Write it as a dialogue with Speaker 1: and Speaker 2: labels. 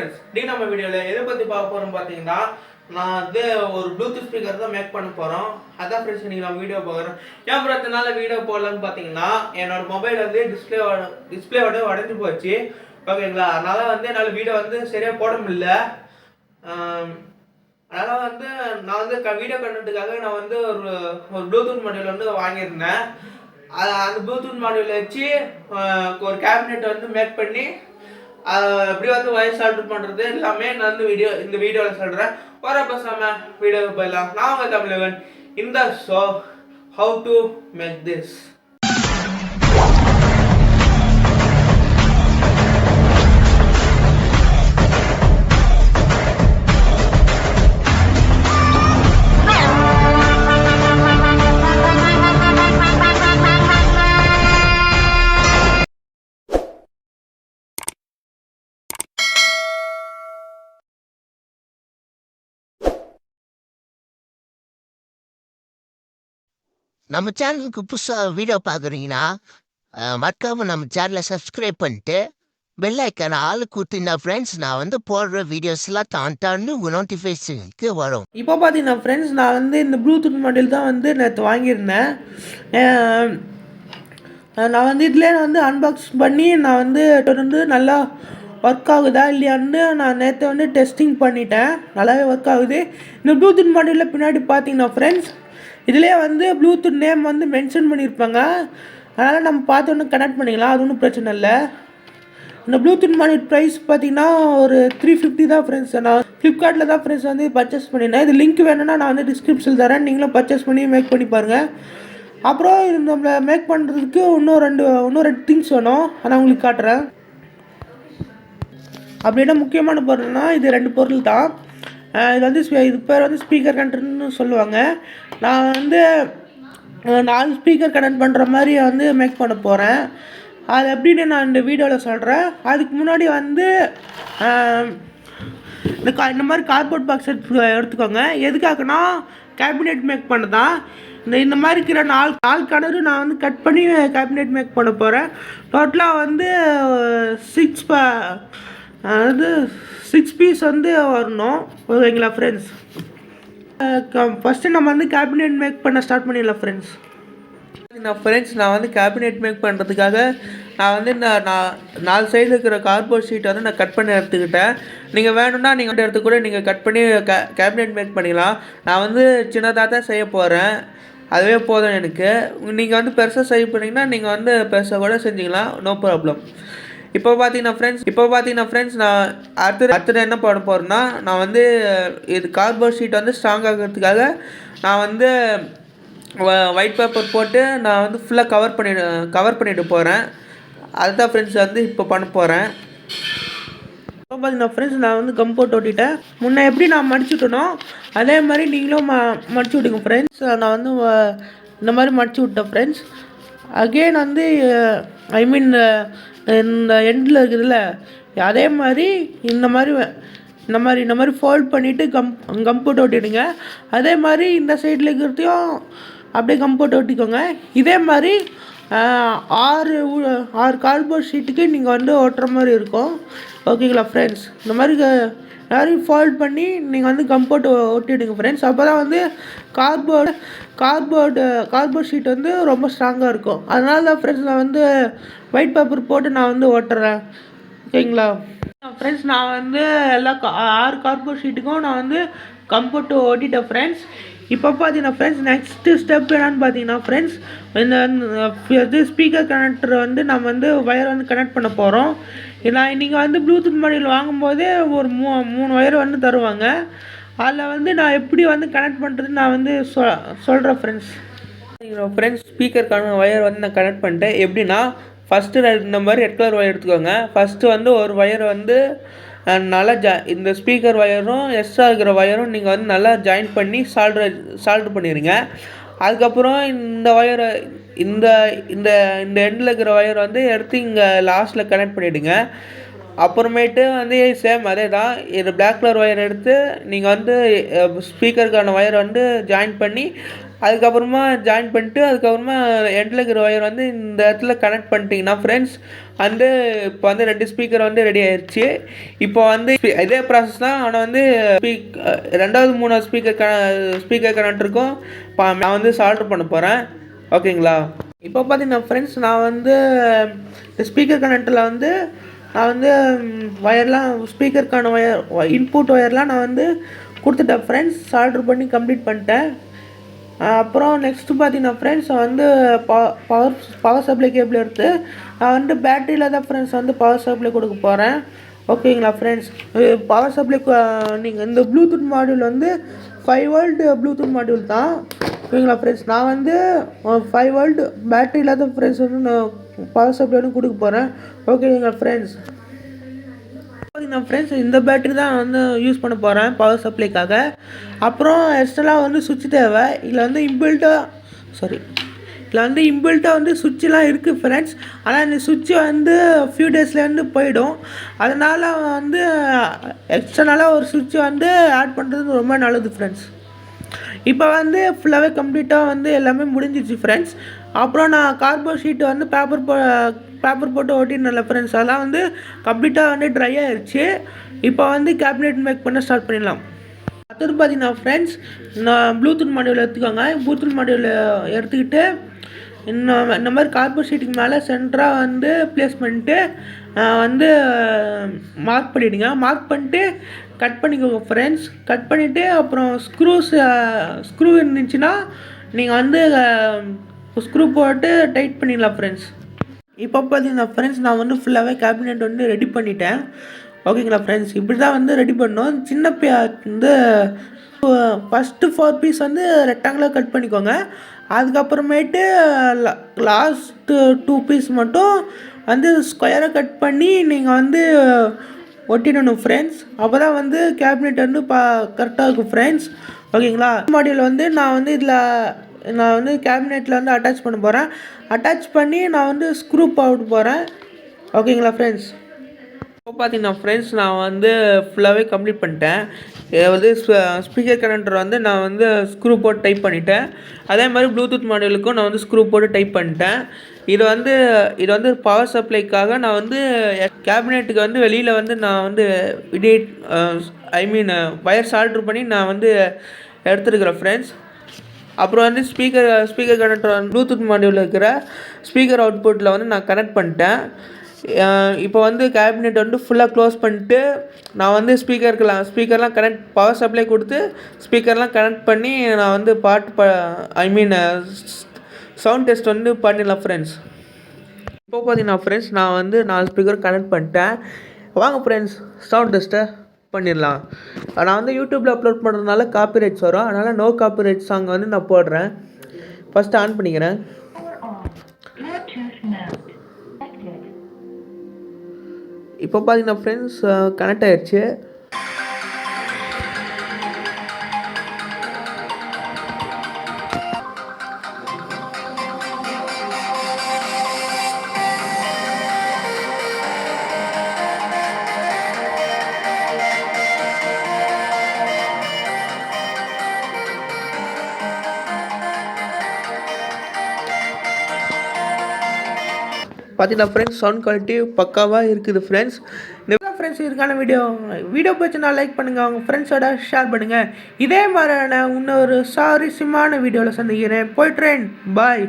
Speaker 1: Friends, நம்ம வீடியோவில் எதை பற்றி பார்க்க போகிறோம் பார்த்தீங்கன்னா, நான் வந்து ஒரு ப்ளூடூத் ஸ்பீக்கர் தான் மேக் பண்ண போகிறோம். அதான் ஃப்ரெண்ட்ஸ் இன்றைக்கி நம்ம வீடியோ பார்க்குறோம். ஏன் பிரச்சனால வீடியோ போடலான்னு பார்த்தீங்கன்னா, என்னோட மொபைல் வந்து டிஸ்பிளேவோட உடஞ்சி போச்சு. ஓகேங்களா, அதனால் வந்து என்னால் வீடியோ வந்து சரியாக போட முடியல. அதனால் வந்து நான் வந்து வீடியோ கண்டென்ட்டுக்காக நான் வந்து ஒரு ப்ளூடூத் மாடியூல் வந்து வாங்கியிருந்தேன். அந்த ப்ளூடூத் மாடியூல் வச்சு ஒரு கேபினெட் வந்து மேக் பண்ணி எப்படி வந்து வாய்ஸ் ஆல்டர் பண்ணுறது எல்லாமே நான் வந்து இந்த வீடியோவில் சொல்கிறேன். வர பேசாமல் வீடியோவுக்கு போயிடலாம். நான் உங்கள் தமிழன். இந்த show how to make this.
Speaker 2: நம்ம சேனலுக்கு புதுசாக வீடியோ பார்க்குறீங்கன்னா மறக்காமல் நம்ம சேனலை சப்ஸ்கிரைப் பண்ணிட்டு பெல் ஐக்கான ஆளு கொடுத்தீங்கன்னா ஃப்ரெண்ட்ஸ் நான் வந்து போடுற வீடியோஸ்லாம் தாண்டான்னு நோட்டிஃபிகேஷனுக்கு வரும்.
Speaker 1: இப்போ பார்த்தீங்கன்னா ஃப்ரெண்ட்ஸ், நான் வந்து இந்த ப்ளூடூத் மாடல் தான் வந்து நேற்று வாங்கியிருந்தேன். நான் வந்து இதிலே வந்து அன்பாக்ஸ் பண்ணி நான் வந்து நல்லா ஒர்க் ஆகுதா இல்லையான்னு நான் நேற்று வந்து டெஸ்டிங் பண்ணிட்டேன். நல்லாவே ஒர்க் ஆகுது. இந்த ப்ளூடூத் மாடலில் பின்னாடி பார்த்தீங்கன்னா ஃப்ரெண்ட்ஸ், இதிலே வந்து ப்ளூடூத் நேம் வந்து மென்ஷன் பண்ணியிருப்பாங்க. அதனால் நம்ம பார்த்து ஒன்று கனெக்ட் பண்ணிக்கலாம், அது ஒன்றும் பிரச்சனை இல்லை. இந்த ப்ளூடூத் மானிட்டர் ப்ரைஸ் பார்த்தீங்கன்னா ஒரு 350 தான் ஃப்ரெண்ட்ஸ். நான் ஃப்ளிப்கார்ட்டில் தான் ஃப்ரெண்ட்ஸ் வந்து பர்ச்சேஸ் பண்ணியிருந்தேன். இது லிங்க் வேணும்னா நான் வந்து டிஸ்கிரிப்ஷனில் தரேன், நீங்களும் பர்ச்சேஸ் பண்ணி மேக் பண்ணி பாருங்கள். அப்புறம் இது நம்மளை மேக் பண்ணுறதுக்கு இன்னும் ரெண்டு திங்ஸ் வேணும், நான் உங்களுக்கு காட்டுறேன். அப்படின்னா முக்கியமான பொருள்னால் இது 2 பொருள் தான். இது வந்து இது பேர் வந்து ஸ்பீக்கர் கனெக்டர்னு சொல்லுவாங்க. நான் வந்து 4 ஸ்பீக்கர் கனெக்ட் பண்ணுற மாதிரி வந்து மேக் பண்ண போகிறேன். அது எப்படின்னு நான் இந்த வீடியோவில் சொல்கிறேன். அதுக்கு முன்னாடி வந்து இந்த மாதிரி கார்ட்போர்ட் பாக்ஸ் எடுத்துக்கோங்க. எதுக்காகனா கேபினெட் மேக் பண்ண தான். இந்த மாதிரி இருக்கிற 4 கணரு நான் வந்து கட் பண்ணி கேபினெட் மேக் பண்ண போகிறேன். டோட்டலாக வந்து 6 பீஸ் வந்து வரணும். ஓகேங்களா ஃப்ரெண்ட்ஸ், ஃபஸ்ட்டு நம்ம வந்து கேபினெட் மேக் பண்ண ஸ்டார்ட் பண்ணிடலாம் ஃப்ரெண்ட்ஸ். நான் வந்து கேபினெட் மேக் பண்ணுறதுக்காக நான் வந்து நான் 4 சைடில் இருக்கிற கார்ட்போர்ட் ஷீட்டை வந்து நான் கட் பண்ணி எடுத்துக்கிட்டேன். நீங்கள் வேணும்னா நீங்கள் வந்து எடுத்து கூட நீங்கள் கட் பண்ணி கேபினெட் மேக் பண்ணிக்கலாம். நான் வந்து சின்னதாக தான் செய்ய போகிறேன், அதுவே போதும் எனக்கு. நீங்கள் வந்து பெருசாக செய்ய போனீங்கன்னா நீங்கள் வந்து பெருசாக கூட செஞ்சுக்கலாம், நோ ப்ராப்ளம். இப்போ பார்த்தீங்கன்னா ஃப்ரெண்ட்ஸ் நான் அடுத்தது என்ன பண்ண போகிறேன்னா, நான் வந்து இது கார்ட்போர்ட் ஷீட் வந்து ஸ்ட்ராங் ஆகிறதுக்காக நான் வந்து ஒயிட் பேப்பர் போட்டு நான் வந்து ஃபுல்லாக கவர் பண்ணிட்டு போகிறேன். அதுதான் ஃப்ரெண்ட்ஸ் வந்து இப்போ பண்ண போகிறேன். இப்போ பார்த்தீங்கன்னா ஃப்ரெண்ட்ஸ் நான் வந்து கம் போட்டு ஓட்டிட்டேன். முன்னே எப்படி நான் மடிச்சுட்டனோ அதே மாதிரி நீங்களும் மடிச்சு விட்டுங்க ஃப்ரெண்ட்ஸ். நான் வந்து இந்த மாதிரி மடிச்சு விட்டேன் ஃப்ரெண்ட்ஸ். அகெயின் வந்து இந்த எண்டில் இருக்குதுல்ல, அதே மாதிரி இந்த மாதிரி ஃபோல்ட் பண்ணிவிட்டு கம் போட்டு ஒட்டிடுங்க. அதே மாதிரி இந்த சைடில் இருக்கிறதையும் அப்படியே கம் போட்டு ஒட்டிக்கோங்க. இதே மாதிரி 6 கார்ட்போர்ட் ஷீட்டுக்கு நீங்கள் வந்து ஒட்டுற மாதிரி இருக்கும். ஓகேங்களா ஃப்ரெண்ட்ஸ், இந்த மாதிரி எல்லாரையும் ஃபோல்ட் பண்ணி நீங்கள் வந்து கம் போட்டு ஒட்டிடுங்க ஃப்ரெண்ட்ஸ். அப்போ தான் வந்து கார்ட்போர்ட் ஷீட் வந்து ரொம்ப ஸ்ட்ராங்காக இருக்கும். அதனால தான் ஃப்ரெண்ட்ஸ் நான் வந்து ஒயிட் பேப்பர் போட்டு நான் வந்து ஒட்டுறேன். ஓகேங்களா ஃப்ரெண்ட்ஸ், நான் வந்து எல்லா 6 கார்ட்போர்ட் ஷீட்டுக்கும் நான் வந்து கம் போட்டு ஓட்டிட்டேன் ஃப்ரெண்ட்ஸ். இப்போ பார்த்தீங்கன்னா ஃப்ரெண்ட்ஸ் நெக்ஸ்ட்டு ஸ்டெப் என்னன்னு பார்த்தீங்கன்னா ஃப்ரெண்ட்ஸ், இந்த ஸ்பீக்கர் கனெக்டர் வந்து நம்ம வந்து ஒயர் வந்து கனெக்ட் பண்ண போகிறோம். நீங்கள் வந்து ப்ளூடூத் மாடல் வாங்கும்போதே ஒரு 3 ஒயர் வந்து தருவாங்க. அதில் வந்து நான் எப்படி வந்து கனெக்ட் பண்ணுறதுன்னு நான் வந்து சொல்கிறேன் ஃப்ரெண்ட்ஸ். ஸ்பீக்கருக்கான ஒயர் வந்து நான் கனெக்ட் பண்ணிட்டேன். எப்படின்னா ஃபஸ்ட்டு இந்த மாதிரி ரெட் கலர் ஒயர் எடுத்துக்கோங்க. ஃபஸ்ட்டு வந்து ஒரு ஒயர் வந்து நல்லா இந்த ஸ்பீக்கர் ஒயரும் எக்ஸ்ட்ரா இருக்கிற ஒயரும் நீங்கள் வந்து நல்லா ஜாயின் பண்ணி சால்ட்ரு பண்ணிடுங்க. அதுக்கப்புறம் இந்த ஒயரை இந்த இந்த எண்டில் இருக்கிற ஒயர் வந்து எடுத்து இங்கே லாஸ்ட்டில் கனெக்ட் பண்ணிவிடுங்க. அப்புறமேட்டு வந்து சேம் அதே தான், இது பிளாக் கலர் ஒயர் எடுத்து நீங்கள் வந்து ஸ்பீக்கருக்கான ஒயர் வந்து ஜாயின் பண்ணி அதுக்கப்புறமா எண்டில் இருக்கிற ஒயர் வந்து இந்த இடத்துல கனெக்ட் பண்ணிட்டீங்கன்னா ஃப்ரெண்ட்ஸ், வந்து இப்போ வந்து 2 ஸ்பீக்கர் வந்து ரெடி ஆயிடுச்சு. இப்போ வந்து இதே ப்ராசஸ் தான். ஆனால் வந்து ரெண்டாவது 3வது ஸ்பீக்கர் கனெக்டருக்கும் நான் வந்து சால்டர் பண்ண போகிறேன். ஓகேங்களா? இப்போ பார்த்தீங்கன்னா ஃப்ரெண்ட்ஸ், நான் வந்து ஸ்பீக்கர் கனெக்டரில் வந்து நான் வந்து ஒயர்லாம் ஸ்பீக்கருக்கான இன்புட் ஒயர்லாம் நான் வந்து கொடுத்துட்டேன் ஃப்ரெண்ட்ஸ். சால்டர் பண்ணி கம்ப்ளீட் பண்ணிட்டேன். அப்புறம் நெக்ஸ்ட்டு பார்த்தீங்கன்னா ஃப்ரெண்ட்ஸ், வந்து பவர் சப்ளை கேபிள் எடுத்து நான் வந்து பேட்டரியில் தான் ஃப்ரெண்ட்ஸ் வந்து பவர் சப்ளை கொடுக்க போகிறேன். ஓகேங்களா ஃப்ரெண்ட்ஸ்? பவர் சப்ளை நீங்கள் இந்த ப்ளூடூத் மாடியூல் வந்து 5 வோல்ட் ப்ளூடூத் மாடியூல் தான். ஓகேங்களா ஃப்ரெண்ட்ஸ்? நான் வந்து 5 வோல்ட் பேட்டரியில் தான் ஃப்ரெண்ட்ஸ் வந்து நான் பவர் சப்ளை வந்து கொடுக்க போகிறேன். ஓகேங்களா ஃப்ரெண்ட்ஸ்? நான் ஃப்ரெண்ட்ஸ் இந்த பேட்டரி தான் வந்து யூஸ் பண்ண போகிறேன் பவர் சப்ளைக்காக. அப்புறம் எக்ஸ்ட்ரலாக வந்து சுவிட்ச் தேவை. இதில் வந்து இம்பில்ட்டாக வந்து சுவிட்செலாம் இருக்குது ஃப்ரெண்ட்ஸ். ஆனால் இந்த சுவிட்சு வந்து ஃபியூ டேஸ்லேருந்து போயிடும். அதனால் வந்து எக்ஸ்டர்னலாக ஒரு சுவிட்சு வந்து ஆட் பண்ணுறது ரொம்ப நல்லது ஃப்ரெண்ட்ஸ். இப்போ வந்து ஃபுல்லாகவே கம்ப்ளீட்டாக வந்து எல்லாமே முடிஞ்சிச்சு ஃப்ரெண்ட்ஸ். அப்புறம் நான் கார்போர்ட் ஷீட்டு வந்து பேப்பர் போட்டு ஒட்டினேன்ல ஃப்ரெண்ட்ஸ், அதெல்லாம் வந்து கம்ப்ளீட்டாக வந்து ட்ரை ஆகிடுச்சு. இப்போ வந்து கேபினெட் மேக் பண்ண ஸ்டார்ட் பண்ணிடலாம். அடுத்தது பார்த்தீங்கன்னா ஃப்ரெண்ட்ஸ், நான் ப்ளூடூத் மாடியூல் எடுத்துக்கோங்க. ப்ளூடூத் மாடியூல் எடுத்துக்கிட்டு இந்த மாதிரி கார்போர்ட் ஷீட்டுக்கு மேலே சென்டராக வந்து ப்ளேஸ் பண்ணிட்டு வந்து மார்க் பண்ணிவிடுங்க. மார்க் பண்ணிட்டு கட் பண்ணிக்கோங்க ஃப்ரெண்ட்ஸ். கட் பண்ணிவிட்டு அப்புறம் ஸ்க்ரூ இருந்துச்சுன்னா நீங்கள் வந்து ஸ்க்ரூ போட்டு டைட் பண்ணிடலாம் ஃப்ரெண்ட்ஸ். இப்போ பார்த்தீங்கன்னா ஃப்ரெண்ட்ஸ், நான் வந்து ஃபுல்லாகவே கேபினெட் வந்து ரெடி பண்ணிட்டேன். ஓகேங்களா ஃப்ரெண்ட்ஸ்? இப்படி தான் வந்து ரெடி பண்ணோம். சின்ன வந்து ஃபஸ்ட்டு 4 பீஸ் வந்து ரெக்டாங்குலர் கட் பண்ணிக்கோங்க. அதுக்கப்புறமேட்டு லாஸ்ட்டு 2 பீஸ் மட்டும் வந்து ஸ்கொயராக கட் பண்ணி நீங்கள் வந்து ஒட்டிடணும் ஃப்ரெண்ட்ஸ். அப்போ தான் வந்து கேபினெட் வந்து கரெக்டாக இருக்கும் ஃப்ரெண்ட்ஸ். ஓகேங்களா? மாடியூல் வந்து நான் வந்து கேபினெட்டில் வந்து அட்டாச் பண்ண போகிறேன். அட்டாச் பண்ணி நான் வந்து ஸ்க்ரூ போட்டு போகிறேன். ஓகேங்களா ஃப்ரெண்ட்ஸ்? இப்போ பார்த்தீங்கன்னா ஃப்ரெண்ட்ஸ், நான் வந்து ஃபுல்லாகவே கம்ப்ளீட் பண்ணிட்டேன். வந்து ஸ்பீக்கர் கனெக்டர் வந்து நான் வந்து ஸ்க்ரூ போட்டு டைப் பண்ணிட்டேன். அதே மாதிரி ப்ளூடூத் மாடியூலுக்கும் நான் வந்து ஸ்க்ரூ போட்டு டைப் பண்ணிட்டேன். இது வந்து பவர் சப்ளைக்காக நான் வந்து கேபினெட்டுக்கு வந்து வெளியில் வந்து நான் வந்து வயர் சால்ட்ரு பண்ணி நான் வந்து எடுத்துருக்கிறேன் ஃப்ரெண்ட்ஸ். அப்புறம் வந்து ஸ்பீக்கர் கனெக்டர் ப்ளூடூத் மாடியூலில் இருக்கிற ஸ்பீக்கர் அவுட்புட்டில் வந்து நான் கனெக்ட் பண்ணிட்டேன். இப்போ வந்து கேபினெட் வந்து ஃபுல்லாக க்ளோஸ் பண்ணிட்டு நான் வந்து ஸ்பீக்கர்லாம் பவர் சப்ளை கொடுத்து ஸ்பீக்கர்லாம் கனெக்ட் பண்ணி நான் வந்து சவுண்ட் டெஸ்ட் வந்து பண்ணிடலாம் ஃப்ரெண்ட்ஸ். இப்போ பார்த்தீங்கன்னா ஃப்ரெண்ட்ஸ், நான் வந்து 4 ஸ்பீக்கர் கனெக்ட் பண்ணிட்டேன். வாங்க ஃப்ரெண்ட்ஸ், சவுண்ட் டெஸ்ட்டை பண்ணிடலாம். நான் வந்து யூடியூப்பில் அப்லோட் பண்ணுறதுனால காப்பிரைட்ஸ் வரும். அதனால் நோ காப்பிரைட் சாங் வந்து நான் போடுறேன். ஃபஸ்ட்டு ஆன் பண்ணிக்கிறேன். இப்போ பார்த்தீங்கன்னா ஃப்ரெண்ட்ஸ், கனெக்ட் ஆயிடுச்சு. பார்த்தீங்கன்னா ஃப்ரெண்ட்ஸ், சவுண்ட் குவாலிட்டி பக்காவாக இருக்குது ஃப்ரெண்ட்ஸ். இந்த ஃப்ரெண்ட்ஸ் இதுக்கான வீடியோ பிடிச்சுன்னா லைக் பண்ணுங்கள், அவங்க ஃப்ரெண்ட்ஸோட ஷேர் பண்ணுங்கள். இதே மாதிரியான இன்னொரு சுவாரஸ்யமான வீடியோவில் சந்திக்கிறேன். போய்ட்றேன். பாய்.